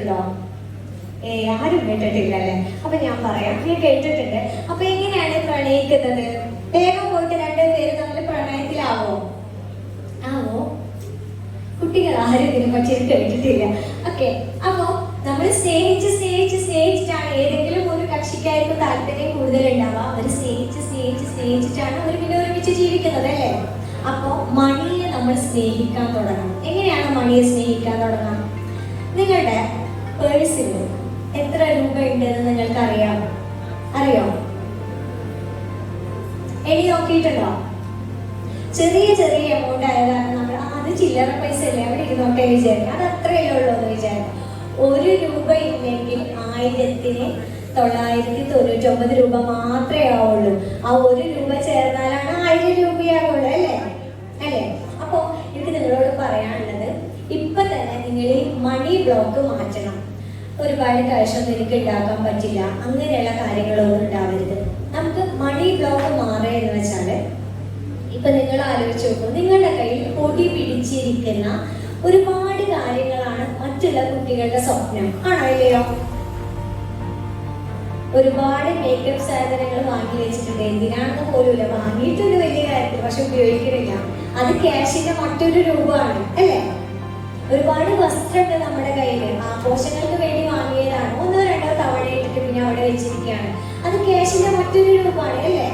കേട്ടിട്ടുണ്ടോ? ആരും കേട്ടിട്ടില്ലല്ലേ? അപ്പൊ ഞാൻ പറയാം, ഞാൻ കേട്ടിട്ടുണ്ട്. അപ്പൊ എങ്ങനെയാണ് പ്രണയിക്കുന്നത്? വേഗം പോയിട്ട് രണ്ടുപേരും തമ്മിൽ പ്രണയത്തിലാവോ? ആവോ? കുട്ടികൾ ആരും ഇതിനെ പറ്റി കേട്ടിട്ടില്ല. ഓക്കെ, അപ്പൊ നമ്മൾ സ്നേഹിച്ചിട്ടാണ് ഏതെങ്കിലും ഒരു കക്ഷിക്കാർക്ക് താല്പര്യം കൂടുതൽ ഉണ്ടാവുക. അവർ സ്നേഹിച്ചിട്ടാണ് അവർ പിന്നെ ഒരുമിച്ച് ജീവിക്കുന്നത് അല്ലേ? അപ്പൊ മണിയെ നമ്മൾ സ്നേഹിക്കാൻ തുടങ്ങണം. എങ്ങനെയാണ് മണിയെ സ്നേഹിക്കാൻ തുടങ്ങാം? നിങ്ങളുടെ പേഴ്സിൽ എത്ര രൂപ ഉണ്ടെന്ന് നിങ്ങൾക്ക് അറിയോ? എണ്ണി നോക്കിയിട്ടുണ്ടോ? ചെറിയ എമൗണ്ട് ആയ കാരണം നമ്മൾ അത് ചില്ലറ പൈസ അല്ലേ, അവിടെ ഇരുന്നോട്ടെ വിചാരിക്കും. അത് അത്രയല്ലേ ഉള്ളൂ എന്ന് വിചാരിക്കും. 1 രൂപ ഇല്ലെങ്കിൽ 1999 രൂപ മാത്രമേ ആവുള്ളൂ. ആ 1 രൂപ ചേർന്നാലാണ് 1000 രൂപയാവുള്ളൂ അല്ലേ? അപ്പൊ എനിക്ക് നിങ്ങളോട് പറയാനുള്ളത്, ഇപ്പൊ തന്നെ നിങ്ങൾ ഈ മണി ബ്ലോക്ക് മാറ്റണം. ഒരുപാട് കാശൊന്നും എനിക്ക് ഉണ്ടാക്കാൻ പറ്റില്ല, അങ്ങനെയുള്ള കാര്യങ്ങളൊന്നും ഉണ്ടാവരുത്. നമുക്ക് മണി ബ്ലോക്ക് മാറുക എന്ന് വെച്ചാല്, ഇപ്പൊ നിങ്ങൾ ആലോചിച്ച് നോക്കൂ, നിങ്ങളുടെ കയ്യിൽ പൊടി പിടിച്ചിരിക്കുന്ന ഒരുപാട് കാര്യങ്ങളാണ് മറ്റുള്ള കുട്ടികളുടെ സ്വപ്നം, ആണോ ഇല്ലയോ? ഒരുപാട് മേക്കപ്പ് സാധനങ്ങൾ വാങ്ങി വെച്ചിട്ടുണ്ട്. എന്തിനാണെന്ന് പോലുമില്ല, വാങ്ങിയിട്ടുണ്ട് വലിയ കാര്യത്തിൽ, പക്ഷെ ഉപയോഗിക്കുന്നില്ല. അത് ക്യാഷിന്റെ മറ്റൊരു രൂപമാണ് അല്ലേ? ഒരുപാട് വസ്ത്രമൊക്കെ നമ്മുടെ കയ്യിൽ ആഘോഷങ്ങൾക്ക് വേണ്ടി വാങ്ങിയതാണ്. 1-2 തവണ ഇട്ടിട്ട് പിന്നെ അവിടെ വെച്ചിരിക്കുകയാണ്. അത് ക്യാഷിന്റെ മറ്റൊരു രൂപമാണ് അല്ലേ?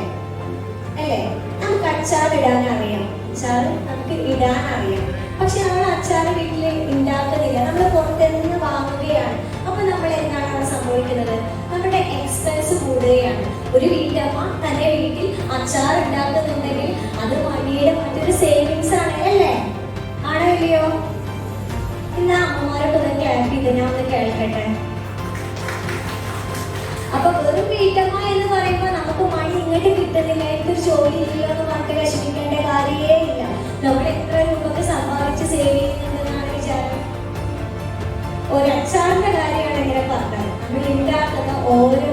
നമുക്ക് അച്ചാർ ഇടാൻ അറിയാം, അച്ചാർ നമുക്ക് ഇടാൻ അറിയാം, പക്ഷെ നമ്മൾ അച്ചാർ വീട്ടിൽ ഉണ്ടാക്കുന്നില്ല, നമ്മൾ പുറത്തുനിന്ന് വാങ്ങുകയാണ്. അപ്പൊ നമ്മൾ എന്താണ് അവിടെ സംഭവിക്കുന്നത്? നമ്മുടെ എക്സ്പെൻസ് കൂടുകയാണ്. ഒരു വീട്ടമ്മ തന്റെ വീട്ടിൽ അച്ചാർ ഉണ്ടാക്കുന്നുണ്ടെങ്കിൽ അത് മണിയുടെ മറ്റൊരു സേവിങ്സ് ആണ് അല്ലേ? ആണോ ഇല്ലയോ? ഇന്ന് അമ്മമാരൊക്കെ ഒന്ന് ക്ലാപ്പ് ചെയ്ത് ഞാൻ ഒന്ന് കേൾക്കട്ടെ. അപ്പൊ വെറും വീട്ടമ്മ എന്ന് പറയുമ്പോ നമുക്ക് മണി ഇങ്ങോട്ട് കിട്ടുന്നില്ല, എനിക്കൊരു ജോലി ഇല്ലല്ലോ എന്ന് പറഞ്ഞിട്ട് വിഷമിക്കേണ്ട കാര്യമേ ഇല്ല. നമ്മൾ എത്ര രൂപക്ക് സമ്പാദിച്ച് സേവ് ചെയ്യുന്നുണ്ടെന്നാണ് വിചാരം. ഒരു അച്ചാറിന്റെ കാര്യമാണ് ഇങ്ങനെ പറഞ്ഞത്. നമ്മൾ ഉണ്ടാക്കുന്ന ഓരോ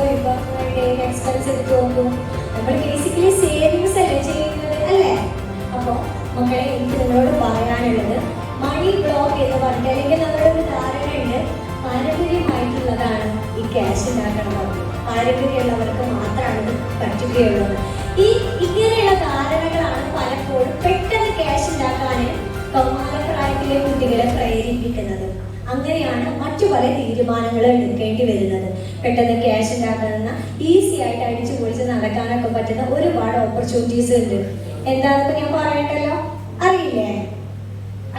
വിഭവങ്ങളുടെയും എക്സ്പെൻസ് എടുത്ത് നോക്കും. നമ്മൾ ബേസിക്കലി സേവിങ്സ് അല്ലേ ചെയ്യുന്നത് അല്ലേ? അപ്പൊ മക്കളെ, എനിക്ക് നിങ്ങളോട് പറയാനുള്ളത്, മണി ബ്ലോക്ക് എന്ന് പറഞ്ഞിട്ട്, അല്ലെങ്കിൽ നമ്മുടെ ഒരു ധാരണയുണ്ട്, പാരമ്പര്യമായിട്ടുള്ളതാണ് ഈ ക്യാഷ് ഉണ്ടാക്കണമെന്ന്. പാരമ്പര്യമുള്ളവർക്ക് മാത്രമാണ് ഇത് പറ്റുകയുള്ളത്. ഇങ്ങനെയുള്ള ധാരണകളാണ് പലപ്പോഴും പെട്ടെന്ന് ക്യാഷ് ഉണ്ടാക്കാൻ കൗമാരപ്രായത്തിലെ കുട്ടികളെ പ്രേരിപ്പിക്കുന്നത്. അങ്ങനെയാണ് മറ്റു പല തീരുമാനങ്ങളും എടുക്കേണ്ടി വരുന്നത്. പെട്ടെന്ന് ക്യാഷ് ഉണ്ടാക്കുന്ന, ഈസി ആയിട്ട് അടിച്ചു പൊളിച്ച് നടക്കാനൊക്കെ പറ്റുന്ന ഒരുപാട് ഓപ്പർച്യൂണിറ്റീസ് ഉണ്ട്. എന്താണെന്ന് ഞാൻ പറയണ്ടല്ലോ, അറിയില്ലേ?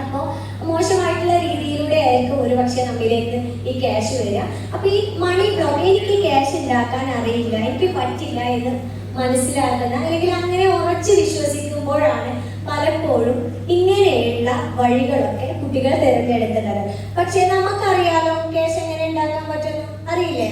അപ്പൊ മോശമായിട്ടുള്ള രീതിയിലൂടെ ആയിരിക്കും ഒരു പക്ഷെ നമ്മിലേക്ക് ഈ ക്യാഷ് വരിക. അപ്പൊ ഈ മണി ബ്ലോക്ക്, എനിക്ക് ക്യാഷ് ഉണ്ടാക്കാൻ അറിയില്ല, എനിക്ക് പറ്റില്ല എന്ന് മനസ്സിലാക്കുന്ന, അല്ലെങ്കിൽ അങ്ങനെ ഉറച്ചു വിശ്വസിക്കുമ്പോഴാണ് പലപ്പോഴും ഇങ്ങനെയുള്ള വഴികളൊക്കെ കുട്ടികൾ തിരഞ്ഞെടുക്കുന്നത്. പക്ഷെ നമുക്കറിയാലോ ക്യാഷ് എങ്ങനെ ഉണ്ടാക്കാൻ പറ്റുന്നു, അറിയില്ലേ?